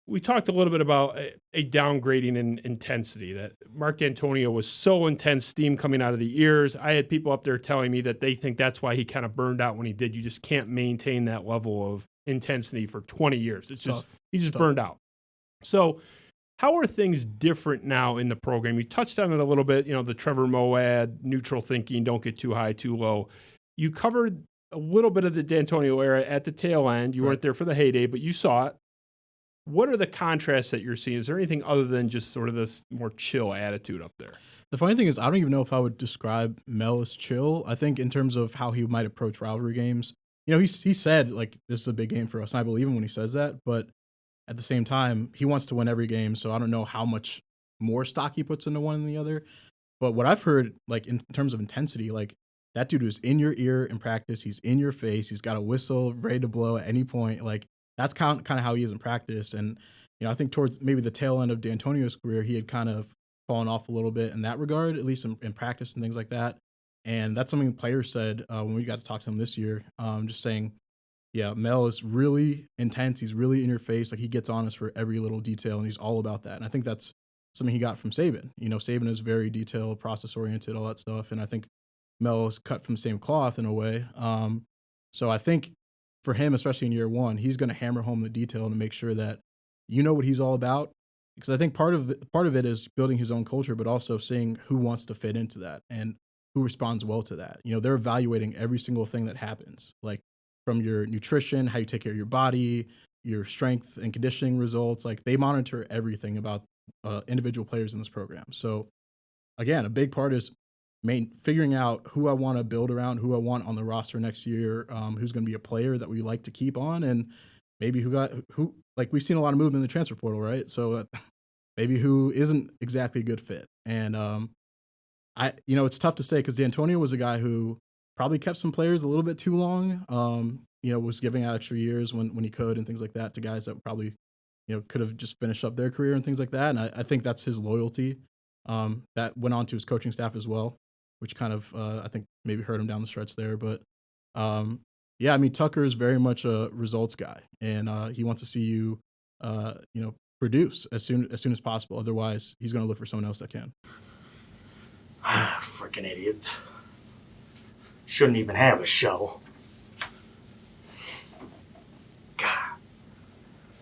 we talked a little bit about a downgrading in intensity, that Mark Dantonio was so intense, steam coming out of the ears. I had people up there telling me that they think that's why he kind of burned out when he did. You just can't maintain that level of intensity for 20 years. It's just, he just burned out. So how are things different now in the program? You touched on it a little bit, the Trevor Moawad, neutral thinking, don't get too high, too low. You covered a little bit of the Dantonio era at the tail end. You weren't there for the heyday, but you saw it. What are the contrasts that you're seeing? Is there anything other than just sort of this more chill attitude up there? The funny thing is, I don't even know if I would describe Mel as chill. I think in terms of how he might approach rivalry games, he said, like, this is a big game for us, and I believe him when he says that, but at the same time, he wants to win every game, so I don't know how much more stock he puts into one than the other. But what I've heard, like, in terms of intensity, like, that dude is in your ear in practice. He's in your face. He's got a whistle ready to blow at any point. Like, that's kind of how he is in practice. And, I think towards maybe the tail end of Dantonio's career, he had kind of fallen off a little bit in that regard, at least in practice and things like that. And that's something the players said when we got to talk to him this year, just saying, yeah, Mel is really intense. He's really in your face. Like, he gets on us for every little detail, and he's all about that. And I think that's something he got from Saban. Saban is very detailed, process-oriented, all that stuff. And I think Mel is cut from the same cloth in a way. So I think for him, especially in year one, he's going to hammer home the detail to make sure that what he's all about. Because I think part of it is building his own culture, but also seeing who wants to fit into that and who responds well to that. They're evaluating every single thing that happens, like from your nutrition, how you take care of your body, your strength and conditioning results. Like, they monitor everything about individual players in this program. So again, a big part is figuring out who I want to build around, who I want on the roster next year, who's going to be a player that we like to keep on, and maybe who like, we've seen a lot of movement in the transfer portal, right? So maybe who isn't exactly a good fit. And it's tough to say because Dantonio was a guy who probably kept some players a little bit too long. Was giving out extra years when he could and things like that to guys that probably could have just finished up their career and things like that. And I think that's his loyalty that went on to his coaching staff as well, which kind of, I think, maybe hurt him down the stretch there. But, Tucker is very much a results guy, and he wants to see you, produce as soon as possible. Otherwise, he's going to look for someone else that can. Freaking idiot. Shouldn't even have a show.